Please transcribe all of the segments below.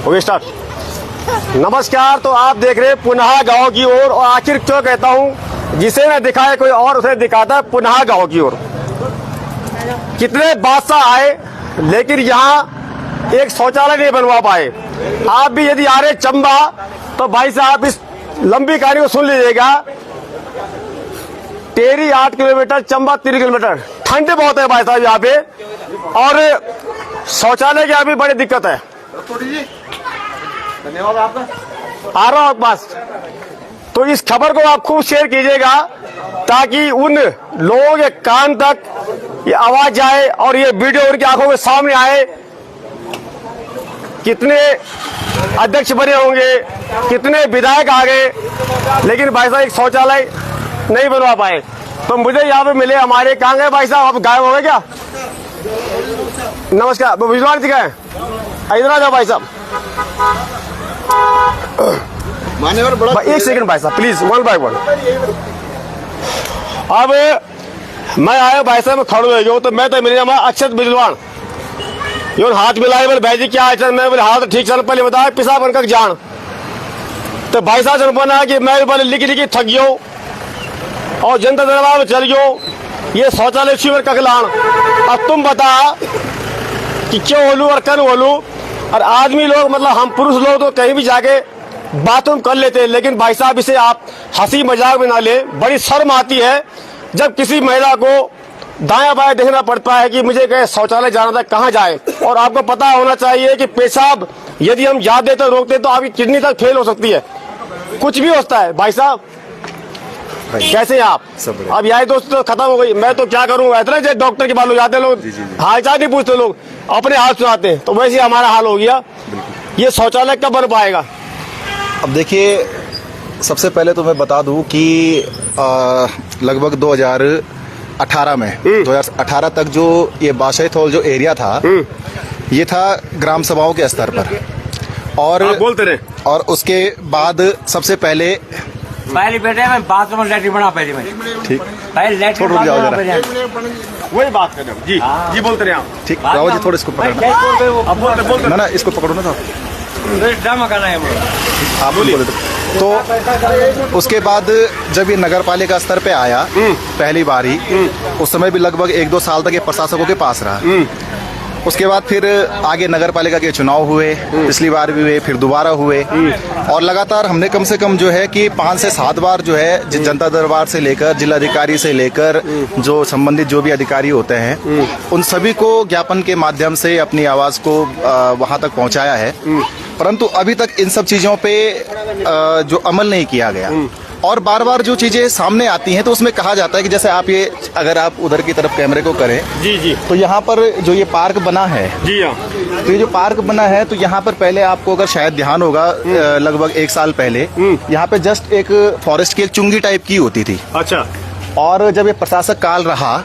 Okay start. नमस्कार, तो आप देख रहे हैं पुनः गांव की ओर। और आखिर क्यों कहता हूं, जिसे न दिखाए कोई और उसे दिखाता है पुनः गांव की ओर। कितने बादशाह आए लेकिन यहाँ एक शौचालय नहीं बनवा पाए। आप भी यदि आ रहे चंबा तो भाई साहब इस लंबी कहानी को सुन लीजिएगा। टेरी 8 किलोमीटर, चंबा 3 किलोमीटर। ठंड बहुत है भाई साहब यहाँ पे, और शौचालय की अभी बड़ी दिक्कत है। धन्यवाद आपका। आ रहा हूँ आपके पास। तो इस खबर को आप खूब शेयर कीजिएगा ताकि उन लोगों के कान तक ये आवाज जाए और ये वीडियो उनकी आंखों के सामने आए। कितने अध्यक्ष बने होंगे, कितने विधायक आ गए, लेकिन भाई साहब एक शौचालय नहीं बनवा पाए। तो मुझे यहाँ पे मिले हमारे, कहाँ गए भाई साहब, आप गायब हो गए क्या? नमस्कार, विजवान जी गए, इधर आ जाओ भाई साहब। मान्यवर बड़ा एक सेकंड भाई साहब प्लीज, 1 by 1। अब मैं आया भाई साहब, मैं खड़ो हो गया तो मैं तो मिले हमारा अक्षत बिजवान यो हाथ मिलाए, बोले भाई जी क्या है? मैं बोले हाथ ठीक चल, पहले बताया पिसा बनकर जान। तो भाई साहब जन बना कि मैं बोले लिखी लिखी थक गयो और जनता दरबार में चल गयो, ये शौचालय शिविर ककलान। अब तुम बता कि क्यों बोलूं और कन बोलूं। और आदमी लोग मतलब हम पुरुष लोग तो कहीं भी जाके बाथरूम कर लेते हैं, लेकिन भाई साहब इसे आप हंसी मजाक में ना ले। बड़ी शर्म आती है जब किसी महिला को दायां बायां देखना पड़ता है कि मुझे कहीं शौचालय जाना था, कहाँ जाए। और आपको पता होना चाहिए कि पेशाब यदि हम याद देते रोकते तो आपकी किडनी तक फेल हो सकती है, कुछ भी होता है। भाई साहब कैसे हैं आप? अब यही दोस्त तो खत्म हो गई, मैं तो क्या करूँ। इतना जो डॉक्टर के पास लोग जाते लोग, हालचाल नहीं पूछते लोग, अपने हाल सुनाते हैं। तो वैसे हमारा हाल हो गया। ये शौचालय कब बन पाएगा? अब देखिए, सबसे पहले तो मैं बता दूं कि लगभग 2018 में 2018 तक जो ये बाशेथोल जो एरिया था, ये था ग्राम सभाओं के स्तर पर। और बोलते रहे। और उसके बाद सबसे पहले बेटे मैं बाथरूम में लैट्रिन बना, पहले मैं ठीक पहले लैट्रिन थोड़ा जाओ जरा, वही बात कर रहे हो जी। जी बोलते रहे आप। ठीक राव जी, थोड़ा इसको पकड़ना। अब बोलते ना इसको पकड़ो ना साहब, ड्रामा करना है आप बोले तो उसके बाद जब ये नगर पालिका स्तर पे आया पहली बारी, उस समय भी लगभग 1-2 साल तक ये प्रशासकों के पास रहा। उसके बाद फिर आगे नगर पालिका के चुनाव हुए, पिछली बार भी हुए, फिर दोबारा हुए, और लगातार हमने कम से कम जो है कि 5 से 7 बार जो है जनता दरबार से लेकर जिलाधिकारी से लेकर जो संबंधित जो भी अधिकारी होते हैं उन सभी को ज्ञापन के माध्यम से अपनी आवाज को वहां तक पहुंचाया है। परंतु अभी तक इन सब चीजों पे जो अमल नहीं किया गया। और बार बार जो चीजें सामने आती हैं तो उसमें कहा जाता है कि जैसे आप ये, अगर आप उधर की तरफ कैमरे को करें जी जी, तो यहाँ पर जो ये पार्क बना है जी हाँ, तो ये जो पार्क बना है तो यहाँ पर पहले आपको अगर शायद ध्यान होगा लगभग 1 साल पहले यहाँ पे जस्ट एक फॉरेस्ट की एक चुंगी टाइप की होती थी। अच्छा। और जब ये प्रशासक काल रहा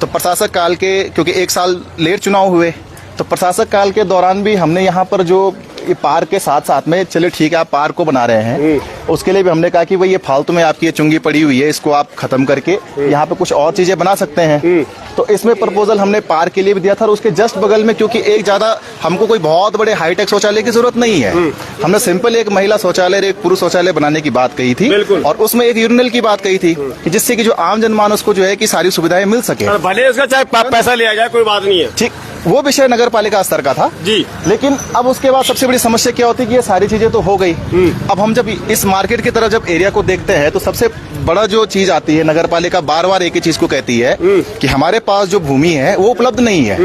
तो प्रशासक काल के, क्योंकि 1 साल लेट चुनाव हुए, तो प्रशासक काल के दौरान भी हमने यहाँ पर जो ये पार्क के साथ साथ में, चलिए ठीक है आप पार्क को बना रहे हैं, उसके लिए भी हमने कहा कि भाई ये फालतू में आपकी ये चुंगी पड़ी हुई है, इसको आप खत्म करके यहाँ पे कुछ और चीजें बना सकते हैं। तो इसमें प्रपोजल हमने पार्क के लिए भी दिया था। और उसके जस्ट बगल में, क्योंकि एक ज्यादा हमको कोई बहुत बड़े हाईटेक शौचालय की जरूरत नहीं है, हमने सिंपल एक महिला शौचालय, एक पुरुष शौचालय बनाने की बात कही थी, और उसमें एक यूरिनल की बात कही थी कि जिससे कि जो आम जनमानस को जो है कि सारी सुविधाएं मिल सके। भले उसका चाहे पैसा लिया जाए, कोई बात नहीं है, ठीक, वो विषय नगर पालिका स्तर का था जी। लेकिन अब उसके बाद सबसे बड़ी समस्या क्या होती है कि ये सारी चीजें तो हो गई। अब हम जब इस मार्केट की तरफ जब एरिया को देखते हैं तो सबसे बड़ा जो चीज आती है, नगर पालिका बार बार एक ही चीज को कहती है कि हमारे पास जो भूमि है वो उपलब्ध नहीं है।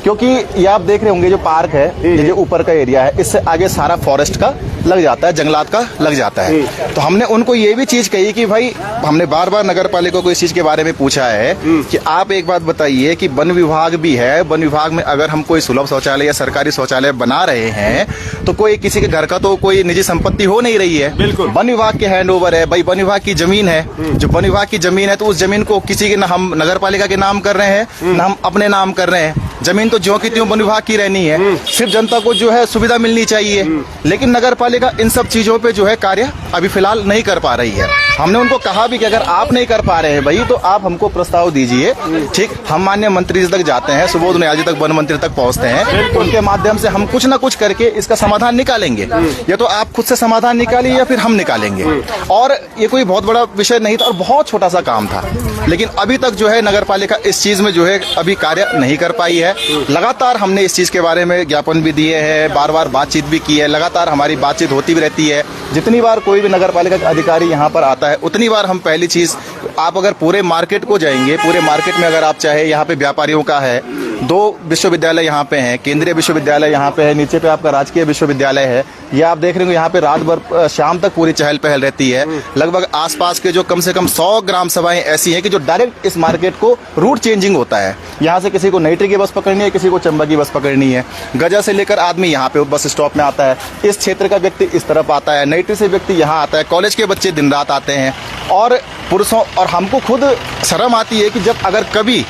क्योंकि ये आप देख रहे होंगे जो पार्क है, ये जो ऊपर का एरिया है, इससे आगे सारा फॉरेस्ट का लग जाता है, जंगलात का लग जाता है। तो हमने उनको ये भी चीज कही कि भाई, हमने बार बार नगर पालिका को इस चीज के बारे में पूछा है कि आप एक बात बताइए कि वन विभाग भी है, वन विभाग में अगर हम कोई सुलभ शौचालय या सरकारी शौचालय बना रहे हैं तो कोई किसी के घर का तो कोई निजी संपत्ति हो नहीं रही है, बिल्कुल वन विभाग के हैंड ओवर है। भाई वन विभाग की जमीन है, जो वन विभाग की जमीन है तो उस जमीन को किसी के, ना हम नगर पालिका के नाम कर रहे हैं ना हम अपने नाम कर रहे हैं। जमीन तो ज्यों की त्यों वन विभाग की रहनी है, सिर्फ जनता को जो है सुविधा मिलनी चाहिए। लेकिन नगर पालिका इन सब चीजों पे जो है कार्य अभी फिलहाल नहीं कर पा रही है। हमने उनको कहा भी कि अगर आप नहीं कर पा रहे हैं भाई तो आप हमको प्रस्ताव दीजिए, ठीक। हम माननीय मंत्री जी तक जाते हैं, सुबोध उनियाल जी तक, वन मंत्री तक पहुंचते हैं, उनके माध्यम से हम कुछ ना कुछ करके इसका समाधान निकालेंगे। या तो आप खुद से समाधान निकालिए या फिर हम निकालेंगे। और ये कोई बहुत बड़ा विषय नहीं था और बहुत छोटा सा काम था, लेकिन अभी तक जो है नगर पालिका इस चीज में जो है अभी कार्य नहीं कर पाई है। लगातार हमने इस चीज के बारे में ज्ञापन भी दिए हैं, बार बार बातचीत भी की है, लगातार हमारी बातचीत होती भी रहती है। जितनी बार कोई भी नगर पालिका का अधिकारी यहाँ पर आता है उतनी बार हम पहली चीज, आप अगर पूरे मार्केट को जाएंगे, पूरे मार्केट में अगर आप चाहे, यहाँ पे व्यापारियों का है, 2 विश्वविद्यालय यहाँ पे हैं, केंद्रीय विश्वविद्यालय यहाँ पे है, नीचे पे आपका राजकीय विश्वविद्यालय है। ये आप देख रहे हो यहाँ पे रात भर शाम तक पूरी चहल पहल रहती है। लगभग आसपास के जो कम से कम 100 ग्राम सभाएं ऐसी हैं कि जो डायरेक्ट इस मार्केट को रूट चेंजिंग होता है। यहाँ से किसी को नईट्री की बस पकड़नी है, किसी को चंबा की बस पकड़नी है। गजा से लेकर आदमी यहाँ पे बस स्टॉप में आता है, इस क्षेत्र का व्यक्ति इस तरफ आता है, नईट्री से व्यक्ति यहाँ आता है, कॉलेज के बच्चे दिन रात आते हैं। और पुरुषों, और हमको खुद शर्म आती है कि जब अगर कभी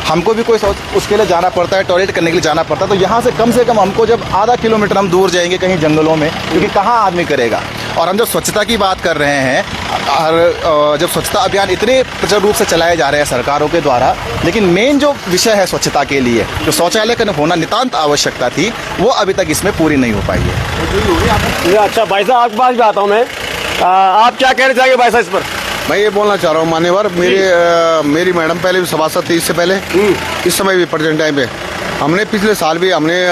हमको भी कोई उसके लिए जाना पड़ता है, टॉयलेट करने के लिए जाना पड़ता है, तो यहाँ से कम हमको जब आधा किलोमीटर हम दूर जाएंगे कहीं जंगलों में, क्योंकि कहाँ आदमी करेगा। और हम जब स्वच्छता की बात कर रहे हैं, और जब स्वच्छता अभियान इतने प्रचुर रूप से चलाए जा रहे हैं सरकारों के द्वारा, लेकिन मेन जो विषय है स्वच्छता के लिए जो शौचालय का होना नितांत आवश्यकता थी, वो अभी तक इसमें पूरी नहीं हो पाई है। अच्छा भाई साहब, आपके पास भी आता हूँ मैं, आप क्या कहना चाहेंगे भाई साहब इस पर? मैं ये बोलना चाह रहा हूँ मान्यवर, मेरी मैडम पहले भी सभासद थी, इससे पहले इस समय भी प्रेजेंट टाइम पे हमने पिछले साल भी हमने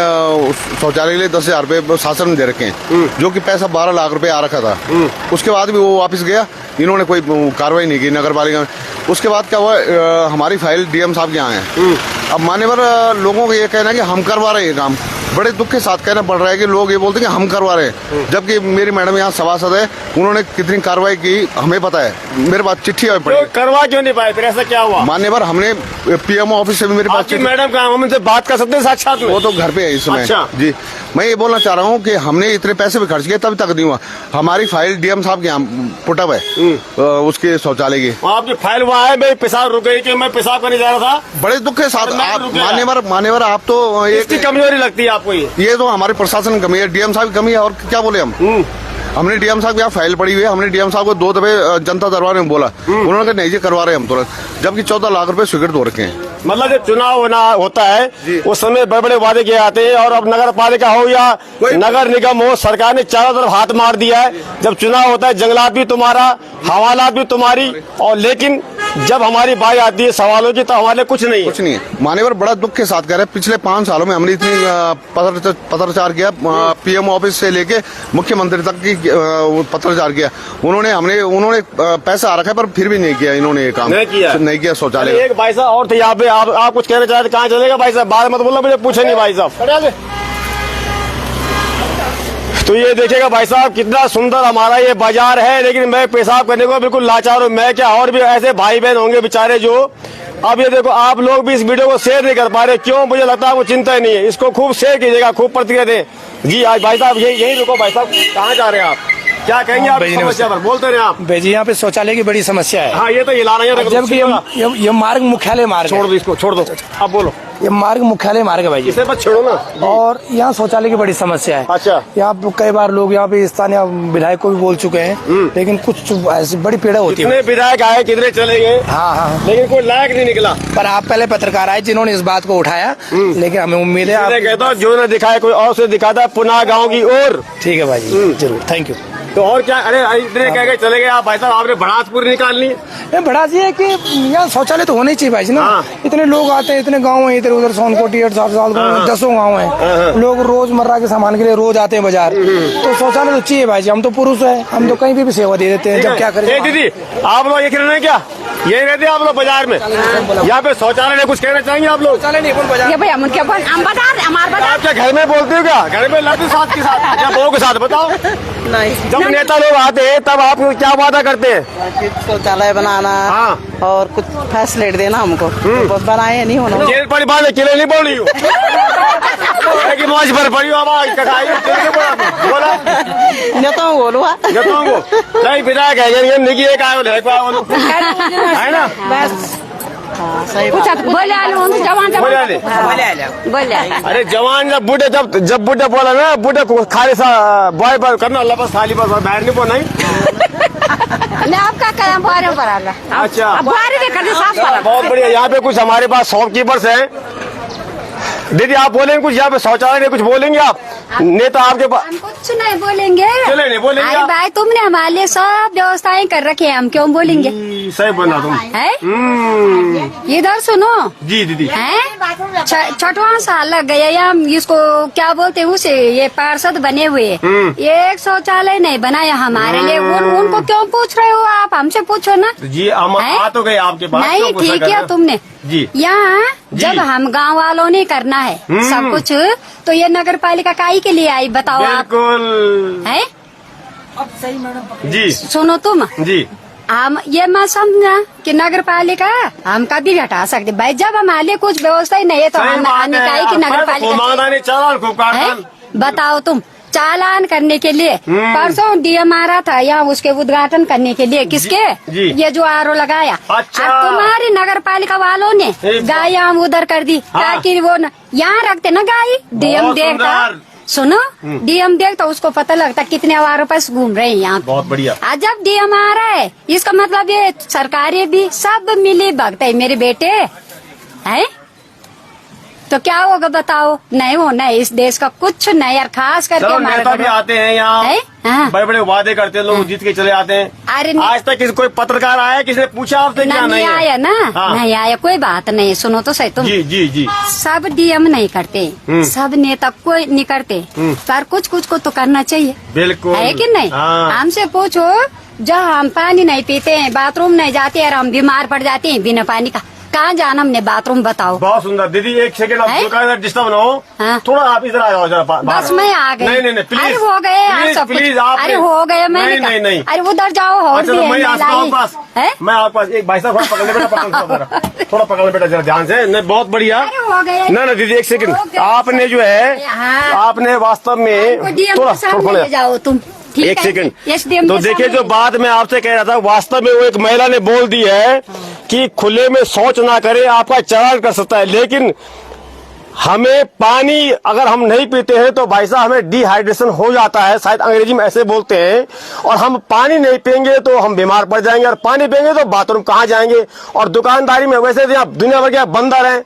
शौचालय के लिए 10,000 रुपये शासन में दे रखे हैं, जो कि पैसा 12 लाख रुपए आ रखा था। उसके बाद भी वो वापस गया, इन्होंने कोई कार्रवाई नहीं की नगर पालिका में। उसके बाद क्या हुआ, हमारी फाइल डीएम साहब के यहाँ है। अब मान्यवर लोगों को ये कहना है कि हम करवा रहे हैं काम, बड़े दुख के साथ कहना पड़ रहा है कि लोग ये बोलते हैं कि हम करवा रहे हैं, जबकि मेरी मैडम यहाँ सभासद है, उन्होंने कितनी कार्रवाई की हमें पता है। मेरे पास चिट्ठी आई पड़ी, करवा क्यों नहीं पाए? फिर ऐसा क्या हुआ? मान्यवर हमने पीएमओ ऑफिस से भी मेरे पास मैडम का हम उनसे बात कर सकते हैं साक्षात में? वो तो घर पे है इस समय। अच्छा। जी, मैं ये बोलना चाह रहा हूँ कि हमने इतने पैसे भी खर्च किए तब तक नहीं हुआ। हमारी फाइल डीएम साहब के यहाँ पुटअप है उसके शौचालय की। आपकी फाइल वहाँ है, मैं पेशाब रुक गई कि मैं पेशाब करने जा रहा था। बड़े दुख के साथ आप मान्यवर आप तो इसकी कमजोरी लगती है आपको? ये तो हमारे प्रशासन की कमी है, डीएम साहब की कमी है, और क्या बोले हम। हमने डीएम साहब के यहाँ फाइल पड़ी हुई है, हमने डीएम साहब को 2 दफे जनता दरबार में बोला, उन्होंने कहा नहीं जी करवा रहे हम तुरंत, जबकि 14 लाख रुपए स्वीकृत हो रखे हैं। मतलब जब चुनाव होता है उस समय बड़े बड़े वादे किए जाते हैं, और अब नगर पालिका हो या नगर निगम हो, सरकार ने चारों तरफ हाथ मार दिया है। जब चुनाव होता है जंगलात भी तुम्हारा, हवालात भी तुम्हारी, और लेकिन जब हमारी बात आती है सवालों की तो हमारे कुछ नहीं है। मान्यवर बड़ा दुख के साथ कह रहे हैं, पिछले 5 सालों में हमने इतनी पत्राचार किया, पीएम ऑफिस से लेके मुख्यमंत्री तक की पत्राचार किया, उन्होंने पैसा आ रखा है पर फिर भी नहीं किया, इन्होंने ये काम नहीं किया शौचालय। एक भाई साहब और थे यहाँ पे, आप कुछ कहना चाहते? कहाँ चलेगा भाई साहब? बात मत बोलो, मुझे पूछे नहीं भाई साहब। तो ये देखिएगा भाई साहब कितना सुंदर हमारा ये बाजार है, लेकिन मैं पेशाब करने को बिल्कुल लाचार हूँ। मैं क्या, और भी ऐसे भाई बहन होंगे बेचारे जो, अब ये देखो आप लोग भी इस वीडियो को शेयर नहीं कर पा रहे, क्यों? मुझे लगता है आपको चिंता ही नहीं है। इसको खूब शेयर कीजिएगा, खूब प्रतिक्रिया दें। जी आज भाई साहब यही रुको। भाई साहब कहाँ जा रहे हैं आप? क्या कहेंगे आप समस्या पर? बोलते रहे आप। भाई जी यहाँ पे शौचालय की बड़ी समस्या है। हाँ ये तो हिलाना है, जबकि ये मार्ग मुख्यालय मार्ग छोड़ दो, इसको छोड़ दो, आप बोलो। ये मार्ग मुख्यालय मार्ग है भाई जी, इसे बस छोड़ो ना। और यहाँ शौचालय की बड़ी समस्या है। अच्छा। यहाँ कई बार लोग यहाँ पे स्थानीय विधायक को भी बोल चुके हैं, लेकिन कुछ ऐसी बड़ी पीड़ा होती है। कितने विधायक आए, कितने चले गए, हाँ, लेकिन कोई लायक नहीं निकला। पर आप पहले पत्रकार आए जिन्होंने इस बात को उठाया, लेकिन हमें उम्मीद है आप कहता हूँ जो ने दिखाया कोई और से दिखाता है, पुनः गाँव की ओर। ठीक है भाई जी, जरूर, थैंक यू। तो और क्या? अरे इतने कह के चले गए आप भाई साहब, आपने भड़ास पूरी निकालनी। बड़ा जी है कि यहाँ शौचालय तो होना ही चाहिए भाई जी ना। हाँ। इतने लोग आते हैं, इतने गांव हैं, इधर उधर सोनकोटी 8-7 10 गाँव हैं, लोग रोजमर्रा के सामान के लिए रोज आते हैं बाजार, तो शौचालय तो चाहिए भाई जी। हम तो पुरुष है, हम तो कहीं भी सेवा दे देते हैं, जब क्या करें। दीदी आप लोग ये कह रहे हैं क्या, यही रहते हैं आप लोग बाजार में? यहाँ पे शौचालय ने कुछ कहना चाहेंगे आप लोग? शौचालय नहीं आप क्या घर में बोलते हो क्या? घर में लड़ते साथ के साथ या बहू के साथ? बताओ। नहीं, जब नेता लोग आते हैं तब आप क्या वादा करते हैं? शौचालय बनाना। हाँ। और कुछ फैसिलिटी देना हमको, तो बनाए नहीं होना। जेल पड़ी बात है, किले नहीं बोल रही हूँ कि मौज भर पड़ी आवाज बोला नेताओं बोलूँ नहीं विधायक है ना? बस पूछा तो बोले आलू हम जवान बोले आले। बोले अरे जवान जब बूढ़े बोला ना बूढ़े को खाली सा बॉय बॉय करना अल्लाह बस खाली बस बैठ नहीं बोल नहीं। ले आपका काम बारे पर आला अच्छा। अब बारे में करने साफ पर बहुत बढ़िया। यहाँ पे कुछ हमारे पास शॉपकीपर्स हैं। दीदी आप बोलेंगे कुछ यहाँ पे शौचालय में कुछ बोलेंगे आप नेता आपके पास? हम कुछ नहीं बोलेंगे। क्यों नहीं बोलेंगे अरे आप? भाई तुमने हमारे लिए सब व्यवस्थाएं कर रखी है, हम क्यों बोलेंगे? सही बोला तुम। है इधर सुनो जी दीदी। है 6वां साल लग गया या हम इसको क्या बोलते हैं उसे, ये पार्षद बने हुए एक शौचालय नहीं बनाया हमारे लिए। उनको क्यों पूछ रहे हो आप? हमसे पूछो ना। जी हम आ तो गए आपके पास। नहीं क्यों गुस्सा ठीक कर रहे है हो? तुमने जी। यहाँ जी। जब हम गांव वालों ने करना है सब कुछ, तो ये नगर पालिका काई के लिए आई बताओ आप? बिल्कुल है जी। सुनो तुम, जी हम ये मत समझना कि नगर पालिका हम कभी भी हटा सकते भाई। जब हमारे लिए कुछ व्यवस्था ही नहीं है तो सही हम बात है। काई की नगर खूब मांगना नहीं चालान खूब है? काटना। बताओ तुम, चालान करने के लिए परसों डीएम आ रहा था यहाँ उसके उद्घाटन करने के लिए। किसके? जी। ये जो आरओ लगाया। अच्छा। अब तुम्हारी नगर पालिका वालों ने गाय यहाँ उधर कर दी ताकि वो यहाँ रखते ना गाय। डीएम बहुत देखता, सुंदर। सुनो डीएम देखता उसको पता लगता कितने आवारों पर घूम रहे हैं यहाँ। बहुत बढ़िया। आज जब डीएम आ रहा है इसका मतलब ये सरकारें भी सब मिली भगत है मेरे बेटे। है तो क्या होगा बताओ? नहीं होना है इस देश का कुछ नहीं यार, खास करके चलो हमारे नेता भी आते हैं यहाँ, है? हाँ। बड़े बड़े वादे करते हैं, लोग जीत के चले आते हैं। अरे आज तक किसी कोई पत्रकार आया किसी ने पूछा आपसे क्या? नहीं है? आया ना। हाँ। नहीं आया, कोई बात नहीं। सुनो तो सही तुम, जी जी जी। सब डीएम नहीं करते, सब नेता कोई नहीं करते, पर कुछ कुछ को तो करना चाहिए। बिल्कुल है कि नहीं? हाँ। हमसे पूछो, जब हम पानी नहीं पीते हैं, बाथरूम नहीं जाते और हम बीमार पड़ जाते हैं बिना पानी का, कहाँ जाना हमने बाथरूम बताओ? बहुत सुंदर दीदी। एक सेकंड आप है? दुकान डिस्टर्ब ना हो। हाँ। थोड़ा आप इधर आ जाओ जरा बाहर। बस मैं आ गई। नहीं नहीं नहीं प्लीज। अरे हो गए यार प्लीज, सब कुछ। प्लीज आप। अरे हो गए मैंने नहीं कहा। नहीं नहीं। अरे उधर जाओ और अच्छा भी तो है मैं आता हूँ पास। है? मैं आपके पास एक भाई साहब थोड़ा पकड़ ले बेटा, पकड़ लो जरा। थोड़ा पकड़ ले बेटा जरा ध्यान से। नहीं बहुत बढ़िया। अरे हो गए। ना ना दीदी एक सेकंड। हो गए। आपने जो है हाँ। आपने वास्तव में डीएम थोड़ा के सामने थोड़ा ले जाओ तुम। ठीक एक है? सेकंड। SDM तो के देखिए सामने जो ले बात मैं आपसे कह रहा था, वास्तव में वो एक महिला ने बोल दी है कि खुले में शौच ना करे, आपका चालान कर सकता है। लेकिन हमें पानी अगर हम नहीं पीते हैं तो भाई साहब हमें डिहाइड्रेशन हो जाता है, शायद अंग्रेजी में ऐसे बोलते हैं। और हम पानी नहीं पियेंगे तो हम बीमार पड़ जाएंगे, और पानी पियेंगे तो बाथरूम कहाँ जाएंगे? और दुकानदारी में वैसे भी आप दुनिया भर के बंदर हैं,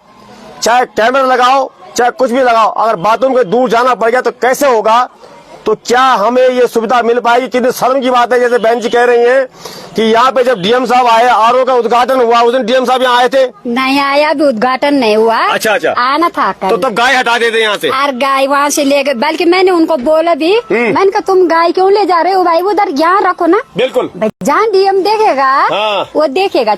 चाहे कैमरा लगाओ चाहे कुछ भी लगाओ, अगर बाथरूम के दूर जाना पड़ गया तो कैसे होगा? तो क्या हमें ये सुविधा मिल पाएगी? कितनी शर्म की बात है। जैसे बहन जी कह रही हैं कि यहाँ पे जब डीएम साहब आए, आरओ का उद्घाटन हुआ, उस दिन डीएम साहब यहाँ आए थे। नहीं आया, अभी उद्घाटन नहीं हुआ। अच्छा अच्छा। आना था तो कल। तब गाय हटा देते यहाँ से। और गाय वहाँ से ले गए, बल्कि मैंने उनको बोला भी, मैंने कहा तुम गाय क्यों ले जा रहे हो भाई, उधर यहाँ रखो ना। बिल्कुल। भाई जहाँ डीएम देखेगा हाँ। वो देखेगा।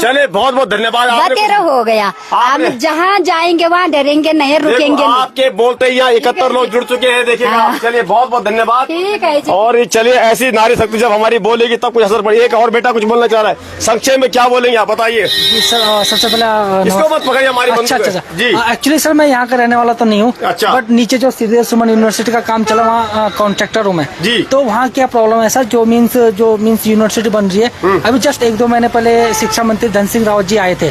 चले बहुत बहुत धन्यवाद। बतेरा हो गया। हम आपने- जहाँ जाएंगे वहाँ डरेंगे नहीं, रुकेंगे देखो, नहीं। आपके बोलते ही यहाँ 71 लोग जुड़ चुके हैं, देखिएगा। हाँ। चलिए बहुत बहुत धन्यवाद। ठीक है जी। और ये चलिए ऐसी नारी शक्ति जब हमारी बोलेगी तब कुछ असर पड़ेगा। एक और बेटा कुछ बोलना चाह रहा है, संक्षेप में क्या बोलेंगे आप बताइए? जी सर, सबसे पहले इसको मत पकड़िए हमारी अच्छा बंदूक अच्छा है। जी एक्चुअली सर मैं यहाँ का रहने वाला तो नहीं हूँ। अच्छा। बट नीचे जो सीधे सुमन यूनिवर्सिटी का काम चला वहाँ कॉन्ट्रैक्टर हूँ मैं। जी। तो वहाँ क्या प्रॉब्लम है सर, जो मीन्स यूनिवर्सिटी बन रही है, अभी जस्ट 1-2 महीने पहले शिक्षा मंत्री धन सिंह रावत जी आए थे।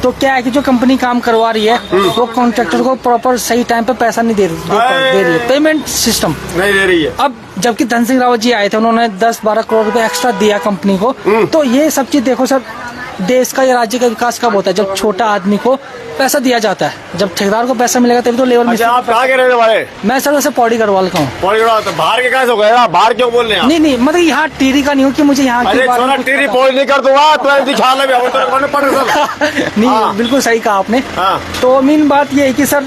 तो क्या है कि जो कंपनी काम करवा रही है वो कॉन्ट्रैक्टर को प्रॉपर सही टाइम पे पैसा नहीं दे रही है, पेमेंट सिस्टम नहीं दे रही है। अब जबकि धन सिंह रावत जी आए थे, उन्होंने 10-12 करोड़ रुपए एक्स्ट्रा दिया कंपनी को। तो ये सब चीज देखो सर, देश का या राज्य का विकास कब होता है? जब छोटा आदमी को पैसा दिया जाता है, जब ठेकेदार को पैसा मिलेगा तभी तो लेवल। अच्छा आप कहाँ के रहने वाले? मैं सर वैसे पौड़ी गढ़वाल का हूँ। पौड़ीगढ़। तो बाहर के कैसे हो गए आप? बाहर क्यों बोल रहे हैं आप? नहीं मतलब यहाँ टीरी का नहीं हूँ कि मुझे यहाँ की अरे बारे में छोरा कुछ टीरी पता। पौड़ी नहीं कर दूंगा तो दिखा ले पड़ सब। नहीं हाँ। बिल्कुल सही कहा आपने। हाँ। तो मेन बात ये है कि सर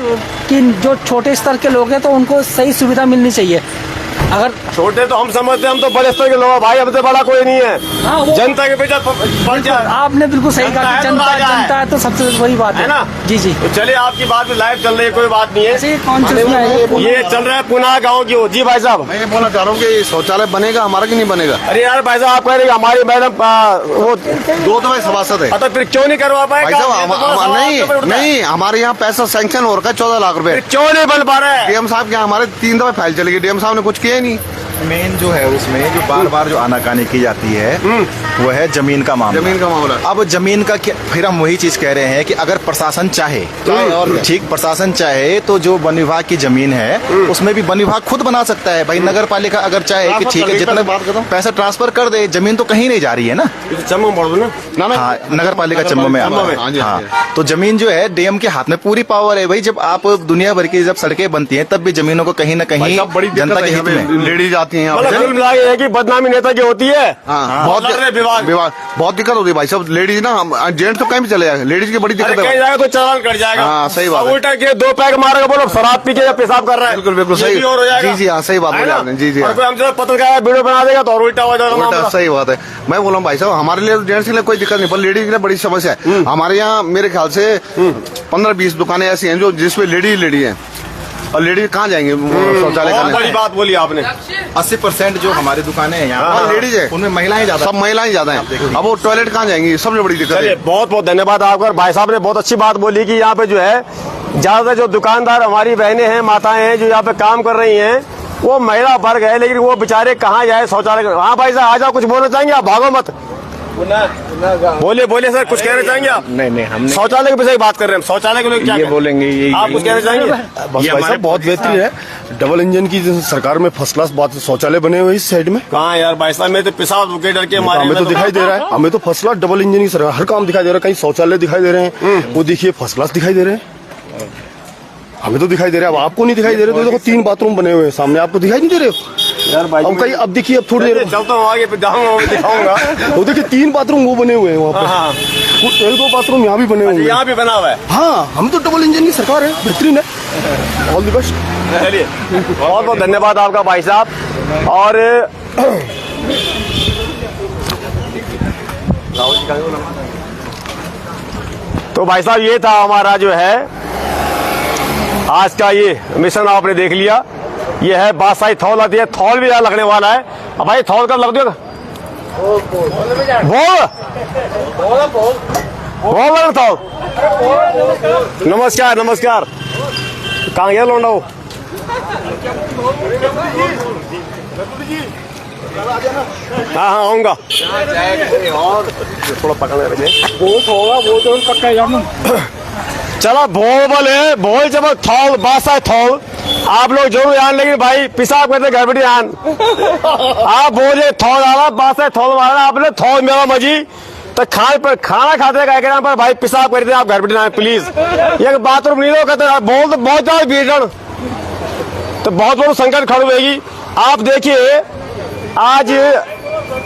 कि जो छोटे स्तर के लोग हैं तो उनको सही सुविधा मिलनी चाहिए। अगर छोटे तो हम समझते हैं, हम तो बड़े स्तर के लोग हैं भाई, हमसे बड़ा कोई नहीं हाँ, है। वो- जनता के पीछे पड़ जाए। आपने बिल्कुल सही जनता कहा है कि तो जनता राजा है। जनता है तो सबसे बड़ी बात है ना? जी जी। तो चलिए आपकी बात भी लाइव चल रही है, कोई बात नहीं ऐसे है। ही कॉन्शियस में आएगा। ये चल रहा है पुनः गाँव की ओर। जी भाई साहब। मैं ये बोलना चाह रहा हूँ कि शौचालय बनेगा हमारा कि नहीं बनेगा? अरे यार भाई साहब आप कह रहे हैं हमारी मैडम वो 2 तो भाई सभासद है तो फिर क्यों नहीं करवा पाए? भाई साहब। नहीं हमारे यहाँ पैसा सैंक्शन हो रखा है 14 लाख रुपए। क्यों नहीं बन पा रहा है? डीएम साहब के यहाँ हमारे 3 दफे फाइल चली गई, डीएम साहब ने कुछ किया ही नहीं। मेन जो है उसमें जो बार बार जो आनाकानी की जाती है वो है जमीन का मामला। जमीन का मामला। अब जमीन का फिर हम वही चीज कह रहे हैं कि अगर प्रशासन चाहे और क्या? ठीक प्रशासन चाहे तो जो वन विभाग की जमीन है उसमें भी वन विभाग खुद बना सकता है भाई। नगर पालिका अगर चाहे कि ठीक है जितना पैसा ट्रांसफर कर दे, जमीन तो कहीं नहीं जा रही है ना। चम्मू बोल दो ना। हाँ, नगर पालिका चम्बो में आता है। हाँ जी, हाँ जी। हाँ, तो जमीन जो है डीएम के हाथ में पूरी पावर है भाई। जब आप दुनिया भर की जब सड़कें बनती हैं तब भी जमीनों को कहीं ना कहीं जनता के हित में लेडीज आती हैं यहाँ मतलब पे। कुल मिला के है कि बदनामी नेता की होती है। हाँ, बहुत विभाग बहुत दिक्कत होती है भाई साहब। लेडीज ना, जेंट्स तो कहीं भी चले जाएगा, लेडीज की बड़ी दिक्कत कहीं है। जाएगा तो चालान कट जाएगा। हाँ, सही बात है। उल्टा के 2 पैक मारेगा, बोलो शराब पी के या पेशाब कर रहा है। बिल्कुल बिल्कुल ये सही। भी और हो जाएगा। जी जी हाँ, सही बात है बोले ना? आपने। जी जी और हाँ, कोई हमसे पत्रकार वीडियो बना देगा तो और उल्टा हो जाएगा उल्टा मामला। सही बात है। मैं बोला हूँ भाई साहब, हमारे लिए जेंट्स के लिए कोई दिक्कत नहीं, पर लेडीज के लिए बड़ी समस्या है। हमारे यहाँ मेरे ख्याल से 15-20 दुकानें ऐसी हैं जो जिसमें लेडी है, और लेडीज कहाँ जाएंगे शौचालय बहुत बड़ी करने। बात बोली आपने। 80% जो हमारी दुकानें हैं यहाँ हाँ, लेडीज है, उनमें महिलाएं ज्यादा। सब महिलाएं ज्यादा हैं। अब वो टॉयलेट कहाँ जाएंगी, सबसे बड़ी दिक्कत चलिए है। बहुत बहुत धन्यवाद आपका। भाई साहब ने बहुत अच्छी बात बोली कि यहाँ पे जो है ज्यादातर जो दुकानदार हमारी बहनें हैं, माताएं हैं जो यहाँ पे काम कर रही हैं, वो महिला वर्ग है, लेकिन वो बेचारे कहाँ जाए शौचालय। हाँ भाई साहब आ जाओ, कुछ बोलना चाहेंगे आप? भागो मत, बोलिए बोलिए सर, कुछ कहना चाहेंगे आप? नहीं हम शौचालय के विषय बात कर रहे हैं। शौचालय के लोग क्या ये बोलेंगे, ये आप कुछ कहना चाहेंगे? बस भाई साहब बहुत बेहतरीन है। डबल इंजन की सरकार में फर्स्ट क्लास बात शौचालय बने हुए इस साइड में। कहाँ यार भाई साहब, मैं तो पेशाब के डर के मारे हमें तो दिखाई दे रहा है, हमें तो फर्स्ट क्लास डबल इंजन की सरकार, हर काम दिखाई दे रहा है। कहीं शौचालय दिखाई दे रहे हैं, वो देखिए फर्स्ट क्लास दिखाई दे रहे हैं। हमें तो दिखाई दे रहा है, अब आपको नहीं दिखाई दे रहे। तो देखो 3 बाथरूम बने हुए हैं सामने, आपको दिखाई नहीं दे रहे यार भाई। अब कहीं अब देखिए, अब थोड़ी देर चलता हूँ आगे, जाऊंगा दिखाऊंगा। वो देखिए 3 बाथरूम वो बने हुए हैं वहाँ हाँ, पे। 1-2 बाथरूम यहाँ भी बने हुए हैं। यहाँ भी बना हुआ है। हाँ, हम तो डबल इंजन की सरकार है, बेहतरीन है। All the best. चलिए बहुत बहुत धन्यवाद आपका भाई साहब। और तो भाई साहब ये था हमारा जो है आज का ये मिशन, आपने देख लिया। ये है बादशाही थौल आती है, थौल भी यहाँ लगने वाला है। अब भाई थौल कब लग देगा? बोल थौल। नमस्कार नमस्कार, कहाँ गया लौंडा वो? हाँ हाँ आऊंगा। थोड़ा पकड़ चलो भोल है, भोल जब थौल बासा थौल आप लोग जरूर आन, लेकिन भाई पिसाब करते गड़बड़ी आन। आप बोले थौल आला बासा थौल वाला, आपने थौल मेरा मजी तो खाना खाते का पर भाई पिसाब करते आप गड़बड़ी ना प्लीज। ये बाथरूम नहीं कहते बोल तो बहुत ज्यादा भीड़ तो बहुत बड़ा संकट खड़ी होगी। आप देखिए आज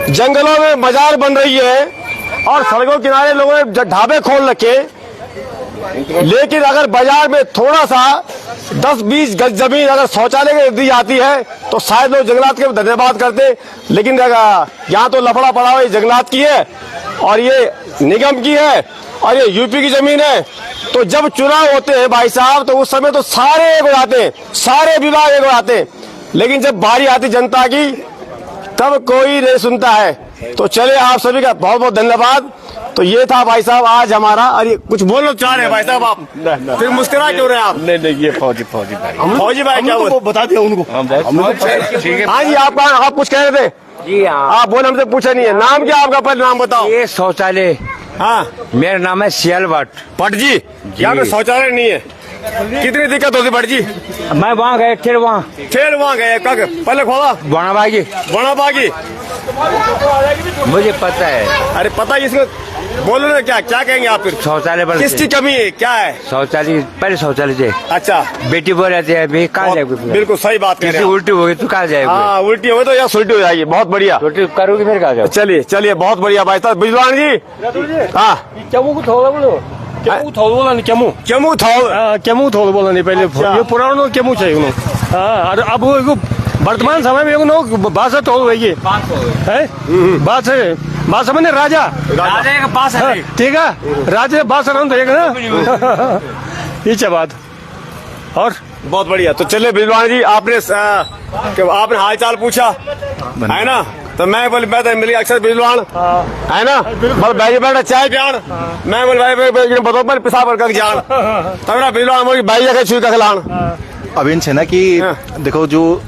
जंगलों में बाजार बन रही है और सड़कों किनारे लोगों ने ढाबे खोल रखे, लेकिन अगर बाजार में थोड़ा सा 10-20 गज जमीन अगर शौचालय के दी जाती है तो शायद लोग जंगलात के धन्यवाद करते। लेकिन यहाँ तो लफड़ा पड़ा हुआ, ये जंगलात की है और ये निगम की है और ये यूपी की जमीन है। तो जब चुनाव होते हैं भाई साहब तो उस समय तो सारे एक हो जाते हैं, सारे विभाग एक हो जाते हैं, लेकिन जब बारी आती जनता की तब कोई नहीं सुनता है। तो चले आप सभी का बहुत बहुत धन्यवाद। तो ये था भाई साहब आज हमारा। अरे कुछ बोलना चाह रहे हैं भाई साहब आप? फिर मुस्कुरा क्यों रहे हैं आप? नहीं ये फौजी भाई, फौजी भाई क्या वो बता दिया उनको। हाँ जी, आप कुछ कह रहे थे? जी हाँ, आप बोले, हमसे पूछा नहीं है। नाम क्या आपका? पहले नाम बताओ। ये शौचालय, हाँ मेरा नाम है सियाल भट्ट। भट्ट जी, यहाँ पे शौचालय नहीं है, कितनी दिक्कत होती भट्ट जी? मैं वहाँ गए, फिर वहाँ गए कब? पहले खोला बागी, बड़ा बागी। मुझे पता है। अरे पता है इसमें, बोलो ना क्या क्या कहेंगे आप? फिर शौचालय पर किसकी कमी है, क्या है? शौचालय, पहले शौचालय से अच्छा, बेटी बोल रहती है अभी कहाँ जाएगी? बिल्कुल सही बात कह रहे किसी हैं। उल्टी हो गई तो कहाँ जाएगी? हाँ उल्टी हो गई तो या उल्टी हो जाएगी। बहुत बढ़िया, उल्टी करोगी फिर कहाँ जाओ? चलिए चलिए बहुत बढ़िया भाई साहब। बिजवान जी, हाँ केमू थोड़ा बोलो, केमू थोड़ा बोला नहीं, केमू केमू थौल, केमू थोड़ा बोला नहीं पहले। ये पुरानो केमू चाहिए उन्होंने। हाँ, और अब वो वर्तमान समय में उन्होंने बासा थोड़ है, बात समझ राजा का पास है। ठीक है, राजा बात रहा तो एक ना ये बात। और बहुत बढ़िया। तो चलिए बिजवान जी, आपने हाल चाल पूछा है ना, तो मैं बोले मैं मिली अक्सर बिजवान है ना, बोल भाई बैठा चाय पियान, मैं बोल भाई बताओ पर पिसाब कर जान, तब ना बिजवान बोल भाई जाके छुई का खिलान। अब इन है ना कि देखो जो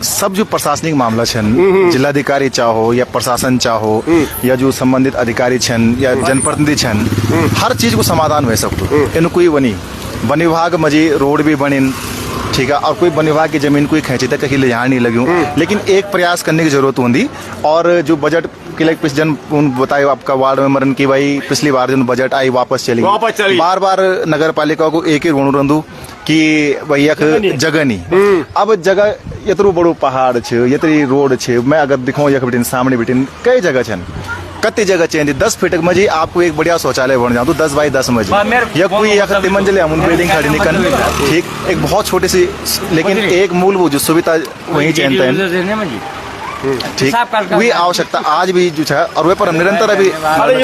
सब जो प्रशासनिक मामला छन जिलाधिकारी चाहो या प्रशासन चाहो या जो संबंधित अधिकारी छन या जनप्रतिनिधि छन हर चीज को समाधान हो सकतो इन कोई बनी वन विभाग मजी रोड भी बनिन ठीक है और कोई वन विभाग की जमीन कोई खेची तक कहीं ले जाने नहीं लगी लेकिन एक प्रयास करने की जरूरत होती और जो बजट के लिए जन बताए आपका वार्ड मेंबर की भाई पिछली बार जो बजट आई वापस चली बार बार नगर पालिका को एक ही ऋण रंदू कि भैया जगह नहीं अब जगह यतरू बड़ो पहाड़ छ यतरी रोड छ मैं अगर दिखाऊं यख बिटिन सामने बिटिन कई जगह छन कति जगह चेंज 10 फीट में जी आपको एक बढ़िया शौचालय बन जाऊँ 10 बाई 10 में जी या कोई या मंजिल हम बिल्डिंग खड़ी निकल ठीक एक बहुत छोटी सी लेकिन एक मूलभूत जो सुविधा वही चेंज ठीक वही आवश्यकता आज भी जो है और वे पर हम निरंतर अभी अरे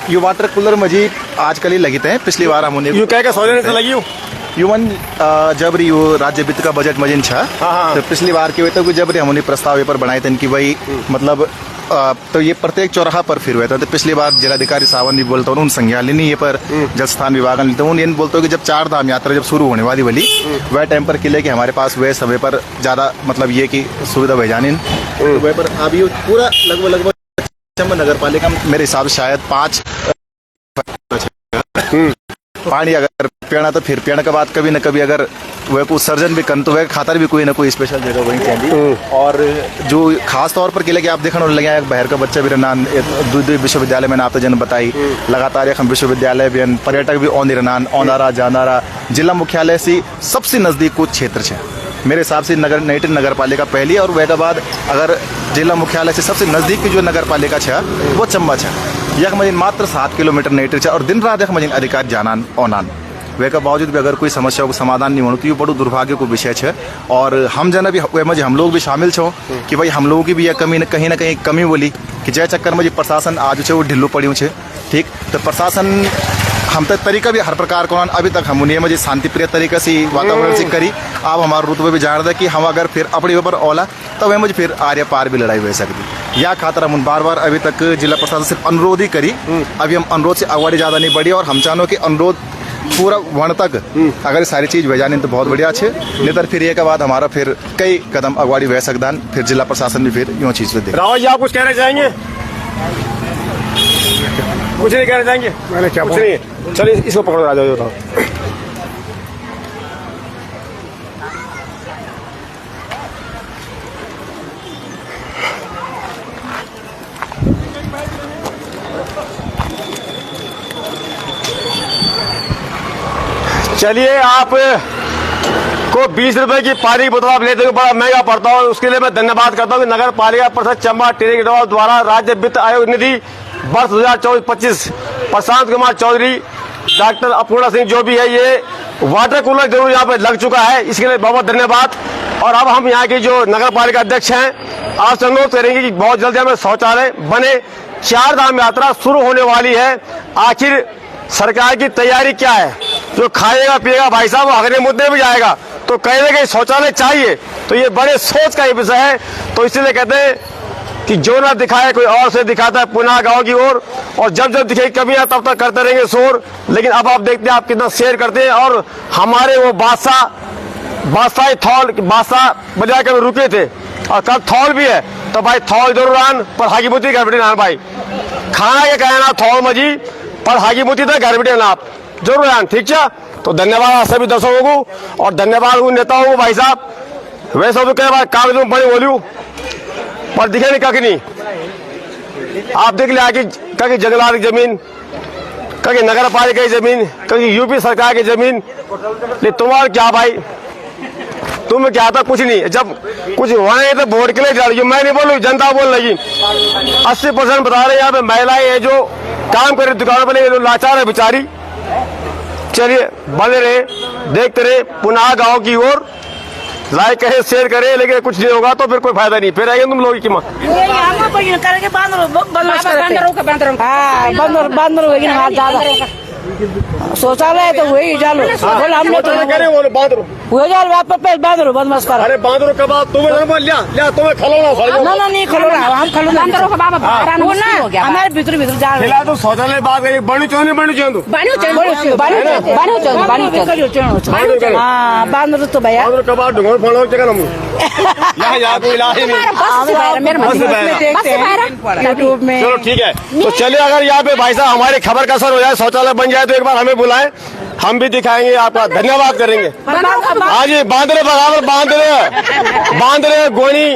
ये वाटर कूलर में जी आजकल ही लगी थे पिछली बार हम यू कह के सोचने से लगी युवन जब यो राज्य वित्त का बजट मजिन छा तो पिछली बार की तो जब हमने प्रस्ताव पर बनाए थे कि भाई मतलब तो ये प्रत्येक चौराहा पर फिर हुए थे तो पिछली बार जिलाधिकारी सावन भी बोलता हूँ उन संज्ञान लेनी ये पर जल स्थान विभाग ने तो उन बोलते हो कि जब 4 धाम यात्रा जब शुरू होने वाली बोली वह टाइम पर किले के हमारे पास वह समय पर ज्यादा मतलब ये की सुविधा भेजानी वह पर अभी पूरा लगभग नगर पालिका मेरे हिसाब से शायद 5 पानी अगर पेड़ा तो फिर पेड़ के बाद कभी न कभी अगर वह को सर्जन भी कन तो वह खातर भी कोई ना कोई स्पेशल जगह वही चाहिए और जो खास तौर पर किले के आप देखने लगे बाहर का बच्चा भी रहनान विश्वविद्यालय में आपने जन बताई लगातार हम विश्वविद्यालय भी पर्यटक भी औंदी रहनान औंदारा जानारा जिला मुख्यालय से सबसे नजदीक कुछ क्षेत्र है मेरे हिसाब से नगर पालिका पहली और वह के बाद अगर जिला मुख्यालय से सबसे नजदीक की जो नगर पालिका है वो चंबा है यह मजिन मात्र 7 किलोमीटर नेटर है और दिन रात यह मजिन अधिकारी जानान औनान वे के बावजूद भी अगर कोई समस्या को समाधान नहीं हो तो ये बड़ो दुर्भाग्य को विषय है और हम जन भी वे हम लोग भी शामिल छो कि भाई हम लोगों की भी यह कमी कहीं ना कहीं कमी बोली कि जय चक्कर में प्रशासन आज वो ढिल्लू पड़ी है ठीक तो प्रशासन हम तक तरीका भी हर प्रकार को अभी तक हम उन्हें मुझे शांति प्रिय तरीके से वातावरण से करी अब हमारा रुतबे भी जान रहे कि हम अगर फिर अपने ऊपर ओला तो वह मुझे फिर आर्य पार भी लड़ाई हो सकती या खातर हम बार बार अभी तक जिला प्रशासन सिर्फ अनुरोध ही करी अभी हम अनुरोध से अगवाड़ी ज्यादा नहीं बढ़ी और हम चाहो कि अनुरोध पूरा वन तक अगर सारी चीज भेजानी तो बहुत बढ़िया अच्छे नहीं तो फिर एक बाद हमारा फिर कई कदम अगवाड़ी बह सकता फिर जिला प्रशासन भी फिर यूँ चीज पे रावत जी आप कुछ कहना चाहेंगे कुछ नहीं कहना चाहेंगे मैंने क्या कुछ नहीं चलिए इसको पकड़ो राजा जो चलिए आप को 20 रुपए की पानी की बोतल आप लेते हुए बड़ा महंगा पड़ता है उसके लिए मैं धन्यवाद करता हूँ कि नगर पालिका परिषद चंबा टेरी द्वारा राज्य वित्त आयोग निधि वर्ष 2024-25 प्रशांत कुमार चौधरी डॉक्टर अपूर्णा सिंह जो भी है ये वाटर कूलर जरूर यहाँ पे लग चुका है इसके लिए बहुत बहुत धन्यवाद और अब हम यहाँ के जो नगर पालिका अध्यक्ष हैं आपसे अनुरोध करेंगे कि बहुत जल्दी हमें शौचालय बने 4 धाम यात्रा शुरू होने वाली है आखिर सरकार की तैयारी क्या है जो खाएगा पिएगा भाई साहब वो अगले मुद्दे भी जाएगा तो कहेंगे कि शौचालय चाहिए तो ये बड़े सोच का ये विषय है तो इसीलिए कहते हैं कि जो ना दिखाए कोई और से दिखाता है पुनः गांव की ओर और जब जब दिखे कमियां तब तक करते रहेंगे शोर लेकिन अब आप देखते हैं आप कितना शेयर करते हैं और हमारे वो बादशाह बजा कर रुके थे और कल थौल भी है तो भाई थौल जरूर आन पर हागीमुती घर बैठे आन भाई खाना के कहना थौल मजी पर हागीमुती तक घर बैठे ना आप जरूर आन ठीक है तो धन्यवाद सभी दर्शकों को और धन्यवाद उन नेताओं को भाई साहब वैसे तो कई बार कागज में बड़ी बोलियो पर दिखे नहीं कहीं नहीं आप देख लिया कि कहीं जंगलात की जमीन कहीं नगर पालिका की जमीन कहीं यूपी सरकार की जमीन लेकिन तुम्हारा क्या भाई तुम क्या था कुछ नहीं जब कुछ हुआ नहीं तो वोट के लिए जा रही मैं नहीं बोल रही जनता बोल रही 80% बता रहे यहाँ पे महिलाएं हैं जो काम कर रही दुकानों पर जो लाचार है बेचारी चलिए बने रहे देखते रहे पुनः गांव की ओर लाइक करें शेयर करें लेकिन कुछ नहीं होगा तो फिर कोई फायदा नहीं फिर आएंगे तुम लोगों की बंदर शौचालय तो वही जालो बोला हमने तो करे वो बांधरो वो जाल वापस बांधो बदमाश कर अरे बांधरो कब तुम्हें लिया तुम्हें खिलौना ना नहीं खलोना हम खलोना अंदरों का बाबा बाहर आना वो मुश्किल हो ना गया हमारे भीतर भीतर जा खिला तो शौचालय बात करी बनी चो नहीं बनी चो हाँ बांधो तो भैया बांधरो कब ढूंढो फोन जगह हम यहाँ कोई इलाज ही नहीं यूट्यूब में चलो ठीक है तो चलिए अगर यहाँ पे भाई साहब हमारी खबर का असर हो जाए शौचालय बन जाए तो एक बार हमें बुलाएं हम भी दिखाएंगे आपका धन्यवाद करेंगे हाँ जी बांध रहे गोनी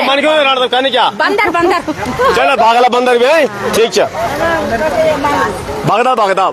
मन क्यों कहने क्या बंदर बंदर चलो भागला बंदर भी है ठीक है भागदा